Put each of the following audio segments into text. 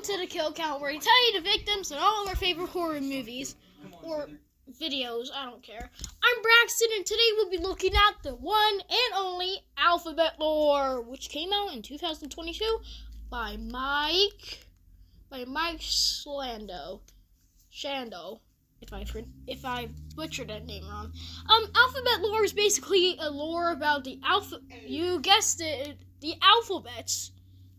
welcome to the Kill Count, where we tell you the victims in all of our favorite horror movies, or videos, I don't care. I'm Braxton, and today we'll be looking at the one and only Alphabet Lore, which came out in 2022 by Mike Shando, if I butchered that name wrong. Alphabet Lore is basically a lore about you guessed it, the alphabets.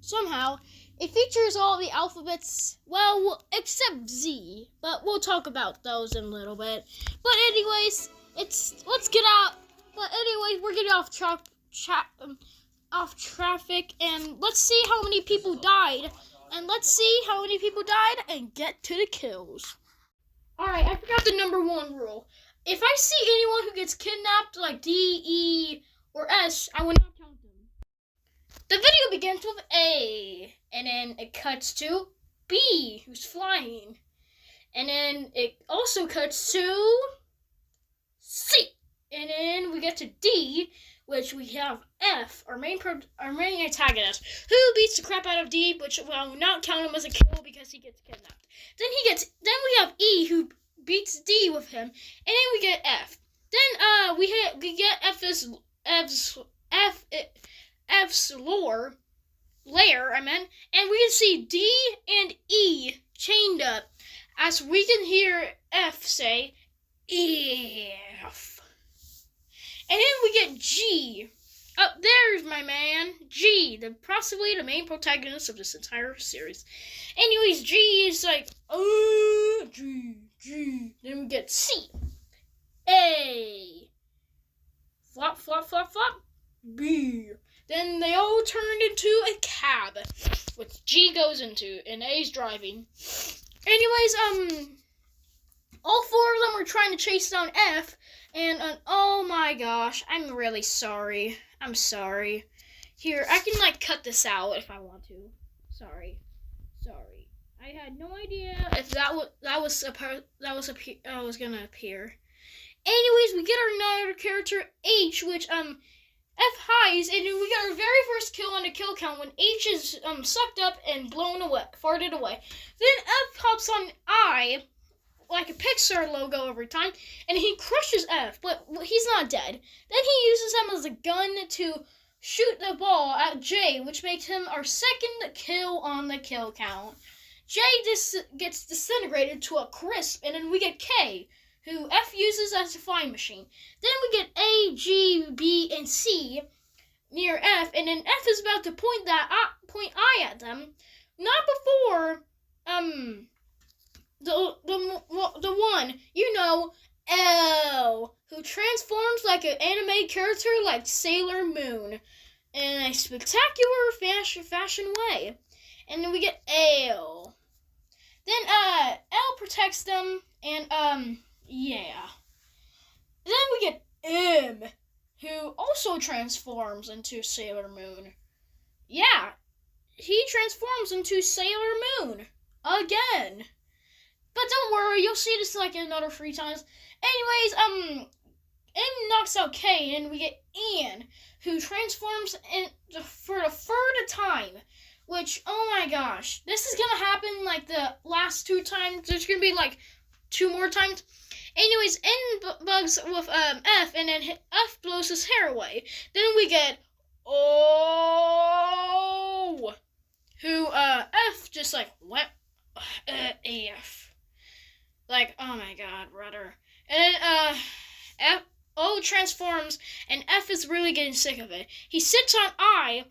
Somehow, it features all the alphabets, well, except Z, but we'll talk about those in a little bit. But anyways, we're getting off traffic, and let's see how many people died, and get to the kills. Alright, I forgot the number one rule. If I see anyone who gets kidnapped, like D, E, or S, I will not count them. The video begins with A, and then it cuts to B, who's flying. And then it also cuts to C. And then we get to D, which we have F, our main antagonist, who beats the crap out of D, which will not count him as a kill because he gets kidnapped. Then we have E, who beats D with him, and then we get F. Then we get F's lair, and we can see D and E chained up, as we can hear F say, F. And then we get G. Up there's my man, G, possibly the main protagonist of this entire series. Anyways, G is like, G. Then we get C, A, flop, flop, flop, flop, B. Then they all turned into a cab, which G goes into, and A's driving. Anyways, all four of them are trying to chase down F, and oh my gosh, I'm really sorry. I'm sorry. Here, I can cut this out if I want to. Sorry. I had no idea if that was gonna appear. Anyways, we get our another character H, which F hides, and we got our very first kill on the kill count when H is sucked up and farted away. Then F hops on I, like a Pixar logo every time, and he crushes F, but he's not dead. Then he uses him as a gun to shoot the ball at J, which makes him our second kill on the kill count. J gets disintegrated to a crisp, and then we get K, who F uses as a flying machine. Then we get A, G, B, and C near F, and then F is about to point I at them. Not before the one, L, who transforms like an anime character like Sailor Moon in a spectacular fashion way. And then we get L. Then L protects them, and yeah. Then we get M, who also transforms into Sailor Moon. Yeah, he transforms into Sailor Moon again. But don't worry, you'll see this another 3 times. Anyways, M knocks out K, and we get Ian, who transforms for the third time. Which, oh my gosh, this is gonna happen the last 2 times. There's gonna be 2 more times. Anyways, N bugs with F, and then F blows his hair away. Then we get O, who F just what AF, oh my god, brother. And then O transforms, and F is really getting sick of it. He sits on I,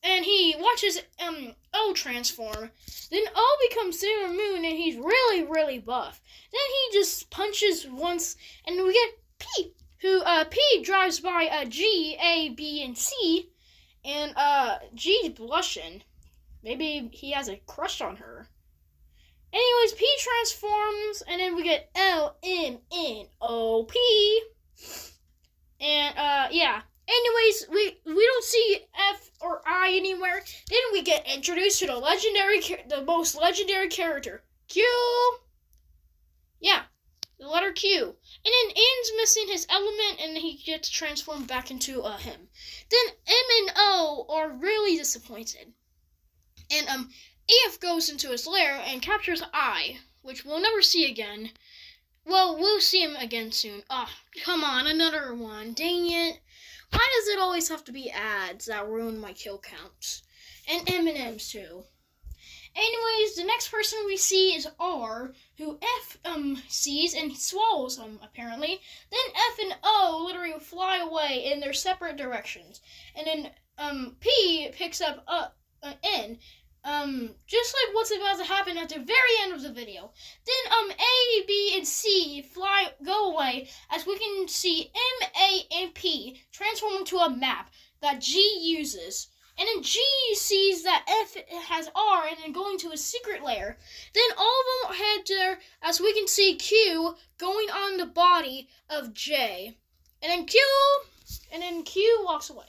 and he watches O transform. Then O becomes Sailor Moon, and he's really, really buff. Then he just punches once, and we get P, who P drives by G, A, B, and C, and G's blushing. Maybe he has a crush on her. Anyways, P transforms, and then we get L, M, N, O, P, and yeah. Anyways, we don't see F or I anywhere. Then we get introduced to the most legendary character, Q. Yeah, the letter Q. And then N's missing his element, and he gets transformed back into him. Then M and O are really disappointed. And AF goes into his lair and captures I, which we'll never see again. Well, we'll see him again soon. Oh, come on, another one. Dang it. Why does it always have to be ads that ruin my kill counts? And M&M's too. Anyways, the next person we see is R, who F sees and swallows him, apparently. Then F and O literally fly away in their separate directions. And then P picks up N. Just like what's about to happen at the very end of the video. Then A, B, and C go away as we can see M, A, and P transform into a map that G uses. And then G sees that F has R and then going to his secret lair. Then all of them head there as we can see Q going on the body of J. And then Q walks away.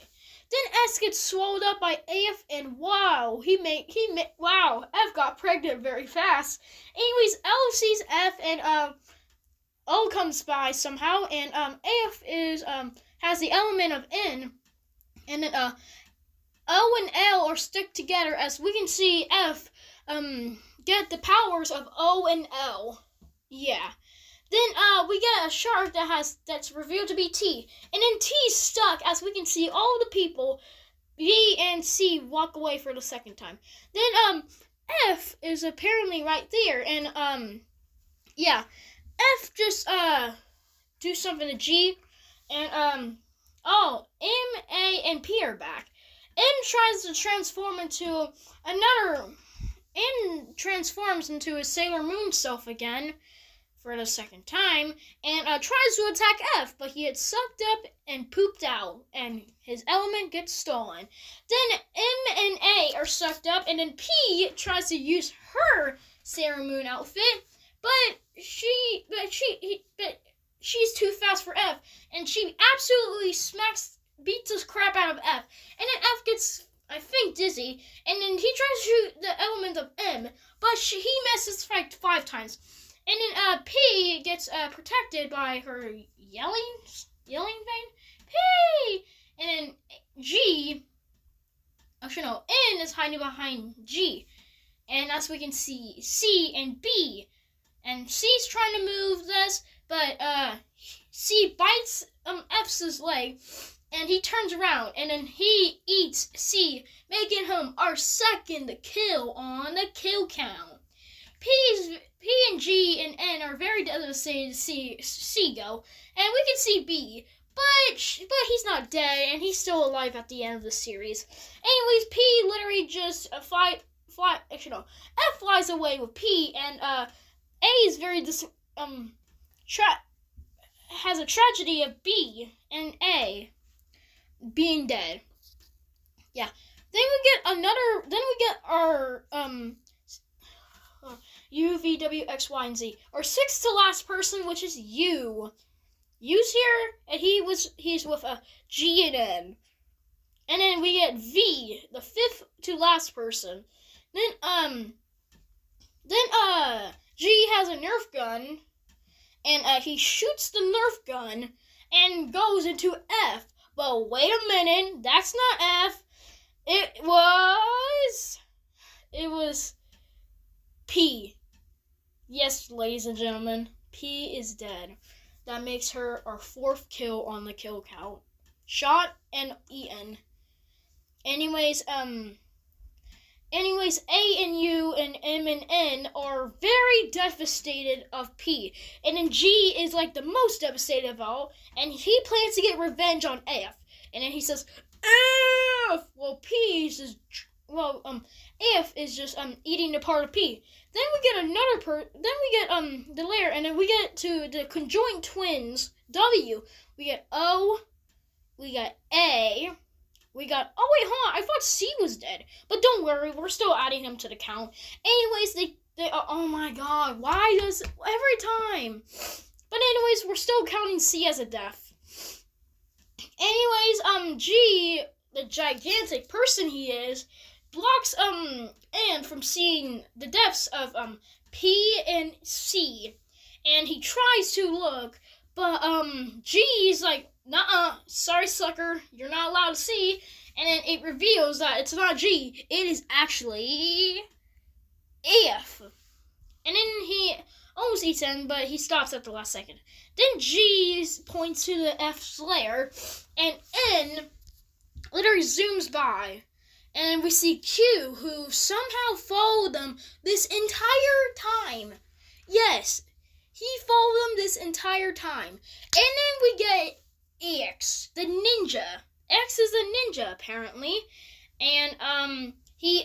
Then S gets swallowed up by AF and wow, wow, F got pregnant very fast. Anyways, L sees F and O comes by somehow and AF has the element of N. And then O and L are stick together as we can see F get the powers of O and L. Yeah. Then we get a shark that's revealed to be T. And then T's stuck as we can see all the people B and C walk away for the second time. Then F is apparently right there and yeah. F just do something to G and M, A, and P are back. N transforms into his Sailor Moon self again for the second time and tries to attack F, but he gets sucked up and pooped out and his element gets stolen. Then M and A are sucked up and then P tries to use her Sailor Moon outfit, but she's too fast for F and she absolutely beats the crap out of F. And then F gets, I think, dizzy. And then he tries to shoot the element of M. But he misses 5 times. And then P gets protected by her yelling thing. P! And then N is hiding behind G. And as we can see, C and B. And C's trying to move this, but C bites F's leg. And he turns around, and then he eats C, making him our second kill on the kill count. P and G and N are very devastated to see C go, and we can see B, but he's not dead, and he's still alive at the end of the series. Anyways, P literally just F flies away with P, and A is very has a tragedy of B and A being dead. Yeah. Then we get our U, V, W, X, Y, and Z. Our sixth to last person, which is U. U's here, and he's with a G and N. And then we get V, the fifth to last person. Then G has a Nerf gun, and he shoots the Nerf gun and goes into F. But wait a minute, that's not F. It was P. Yes, ladies and gentlemen, P is dead. That makes her our 4th kill on the kill count. Shot and eaten. Anyways, A and U and M and N are very devastated of P. And then G is like the most devastated of all. And he plans to get revenge on F. And then he says, F! Well, F is just eating the part of P. Then we get the layer, and then we get to the conjoined twins, W. We get O, we got A, we got, oh wait, hold on, I thought C was dead. But don't worry, we're still adding him to the count. Anyways, they oh my god, why does, every time. But anyways, we're still counting C as a death. Anyways, G, the gigantic person he is, blocks N from seeing the deaths of P and C. And he tries to look, but G's like, nuh-uh, sorry sucker, you're not allowed to see. And then it reveals that it's not G, it is actually almost eats him, but he stops at the last second. Then G points to the F's lair, and N literally zooms by. And we see Q, who somehow followed them this entire time. Yes, he followed them this entire time. And then we get X, the ninja. X is a ninja, apparently. And, he,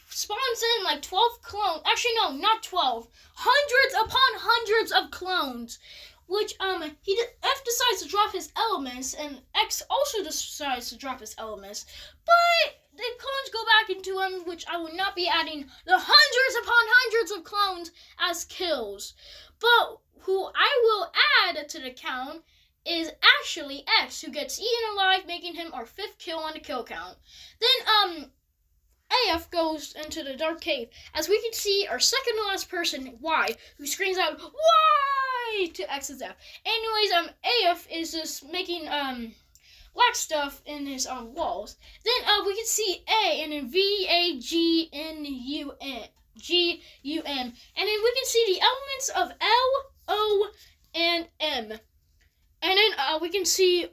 spawns in like 12 clones. Actually, no, not 12. Hundreds upon hundreds of clones. Which, F decides to drop his elements, and X also decides to drop his elements. But the clones go back into him, which I will not be adding the hundreds upon hundreds of clones as kills. But who I will add to the count is actually X, who gets eaten alive, making him our 5th kill on the kill count. Then, AF goes into the dark cave, as we can see our second to last person, Y, who screams out, "Why?" to X's F. Anyways, AF is just making, black stuff in his, walls. Then, we can see A, and then VAGNUM, and then we can see the elements of L, O, and M. And then, we can see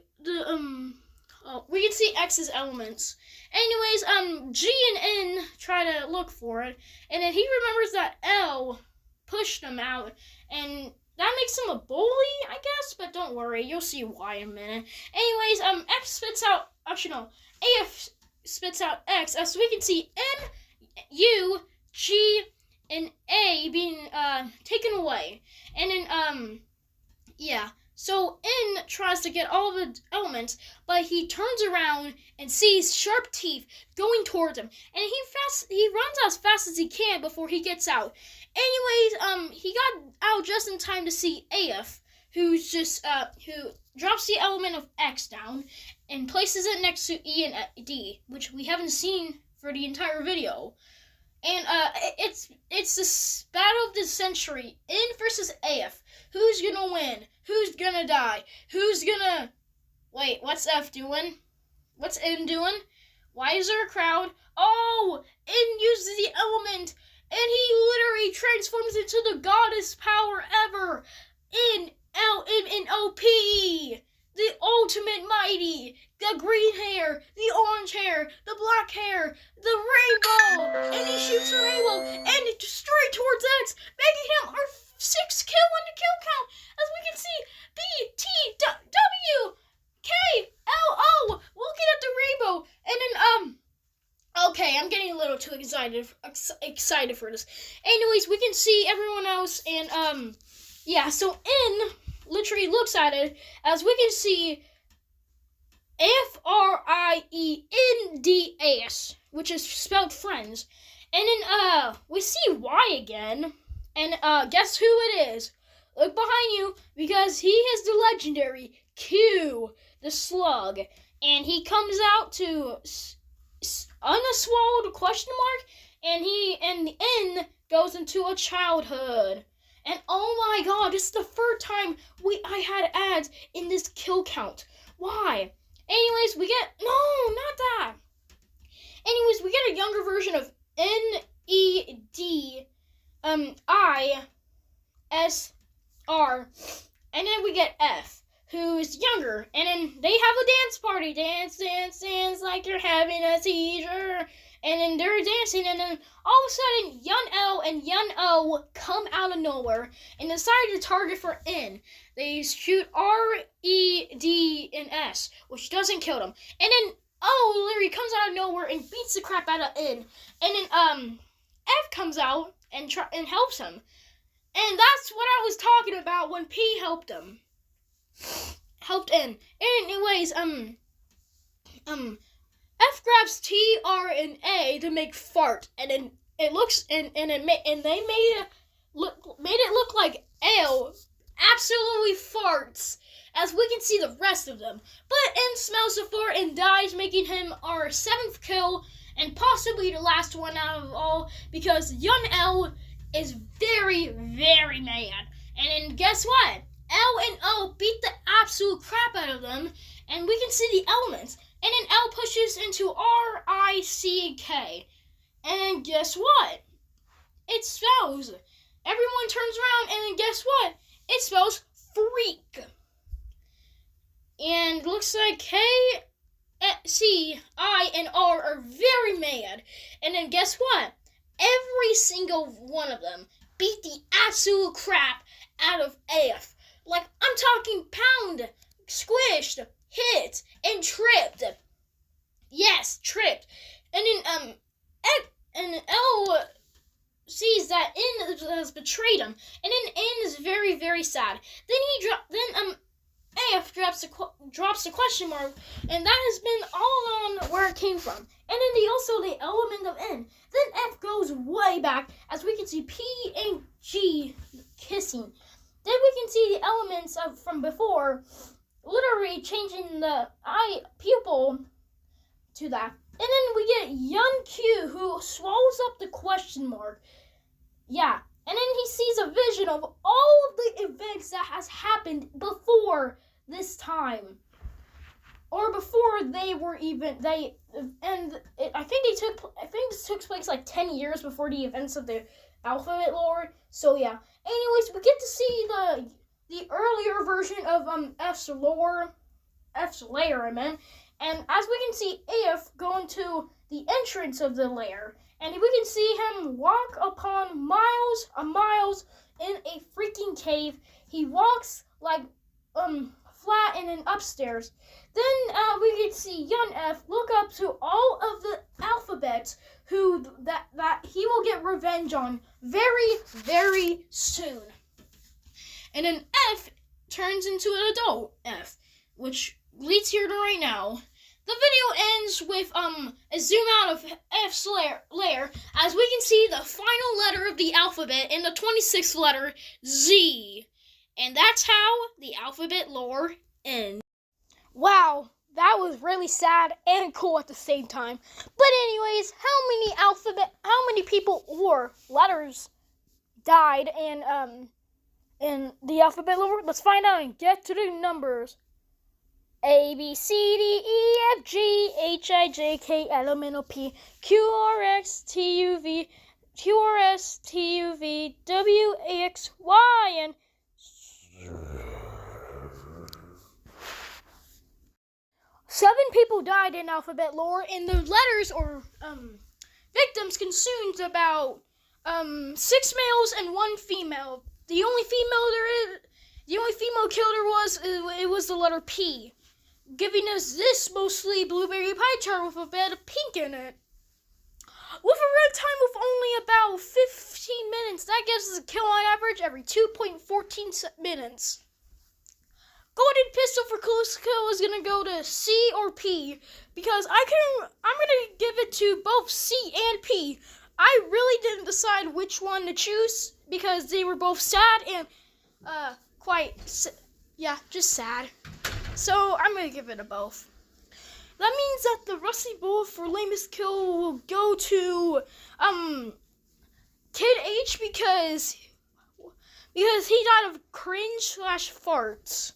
we can see X's elements. Anyways, G and N try to look for it, and then he remembers that L pushed him out, and that makes him a bully, I guess, but don't worry, you'll see why in a minute. Anyways, X spits out, actually no, AF spits out X, as we can see N, U, G, and A being, taken away. And then, yeah. So N tries to get all the elements, but he turns around and sees sharp teeth going towards him, and he runs as fast as he can before he gets out. Anyways, he got out just in time to see AF, who's just who drops the element of X down and places it next to E and D, which we haven't seen for the entire video. And it's this battle of the century, N versus AF. Who's gonna win? Who's gonna die? Who's gonna... Wait, what's F doing? What's N doing? Why is there a crowd? Oh! N uses the element, and he literally transforms into the goddess power ever! NLMNOP! The ultimate mighty! The green hair, the orange hair, the black hair, the rainbow! And he shoots the rainbow, and it straight towards X, making him our 6th kill on the kill count, as we can see, B, T, W, K, L, O, looking at the rainbow, and then, okay, I'm getting a little too excited for this. Anyways, we can see everyone else, and, yeah, so N literally looks at it, as we can see FRIENDAS, which is spelled friends, and then, we see Y again. And, guess who it is? Look behind you, because he is the legendary Q, the slug. And he comes out to unswallowed question mark, and the N goes into a childhood. And oh my god, this is the 3rd time I had ads in this kill count. Why? Anyways, we get, no, not that. Anyways, we get a younger version of NED, ISR, and then we get F, who's younger, and then they have a dance party, dance like you're having a seizure, and then they're dancing, and then all of a sudden, Yun L and Yun O come out of nowhere, and decide to target for N. They shoot R, E, D, and S, which doesn't kill them, and then O literally comes out of nowhere and beats the crap out of N, and then, F comes out and helps him. And that's what I was talking about when P helped him. Helped N. Anyways, F grabs T, R, and A to make fart, and then it looks they made it look like L absolutely farts, as we can see the rest of them. But N smells the fart and dies, making him our 7th kill, and possibly the last one out of all, because Yun L is very, very mad. And then guess what? L and O beat the absolute crap out of them, and we can see the elements. And then L pushes into R-I-C-K. And then guess what? It spells everyone turns around, and then guess what? It spells freak. And looks like K, C, I, and R are very mad. And then guess what? Every single one of them beat the absolute crap out of F. Like, I'm talking pound, squished, hit, and tripped. Yes, tripped. And then L sees that N has betrayed him, and then N is very, very sad. Then F drops the question mark, and that has been all along where it came from. And then the element of N. Then F goes way back, as we can see P and G kissing. Then we can see the elements from before, literally changing the eye pupil to that. And then we get young Q, who swallows up the question mark. Yeah. And then he sees a vision of all of the events that has happened before this time. Or before they were even, I think this took place like 10 years before the events of the alphabet lore. So yeah. Anyways, we get to see the earlier version of F's lair, I meant. And as we can see F go into the entrance of the lair, and we can see him walk upon miles and miles in a freaking cave. He walks like flat and then upstairs. Then we can see young F look up to all of the alphabets that he will get revenge on very, very soon. And then F turns into an adult F, which leads here to right now. The video ends with a zoom out of F's lair, as we can see the final letter of the alphabet and the 26th letter, Z. And that's how the alphabet lore ends. Wow, that was really sad and cool at the same time. But anyways, how many people or letters died in the alphabet lore? Let's find out and get to the numbers. A, B, C, D, E, F, G, H, I, J, K, L, M, N, O, P, Q, R, S, T, U, V, W, X, Y, and 7 people died in alphabet lore, and the letters or victims consumed about 6 males and 1 female. The only female killer was the letter P, giving us this mostly blueberry pie chart with a bit of pink in it. With a run time of only about 15 minutes, that gives us a kill on average every 2.14 minutes. Golden pistol for close kill is gonna go to C or P, because I'm gonna give it to both C and P. I really didn't decide which one to choose because they were both sad and just sad. So I'm gonna give it a both. That means that the rusty bullet for lamest kill will go to Kid H because he died of cringe/farts.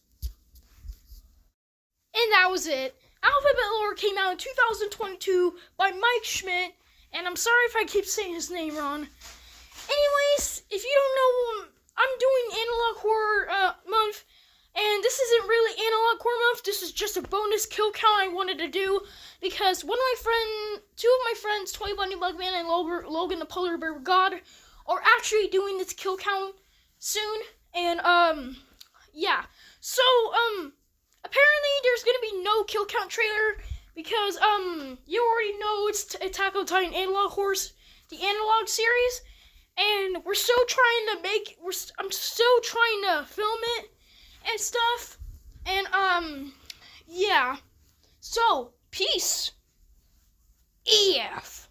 And that was it. Alphabet Lore came out in 2022 by Mike Schmidt, and I'm sorry if I keep saying his name wrong. Anyways, if you don't know, I'm doing Analog Horror Month, and this isn't really Analog Horror Month. This is just a bonus kill count I wanted to do because two of my friends, Toy Bunny Bugman and Logan the Polar Bear God, are actually doing this kill count soon, and yeah. So apparently there's gonna be no kill count trailer because you already know it's Attack on Titan Analog Horse, the Analog series, and I'm still trying to film it and stuff, and yeah. So peace. EF.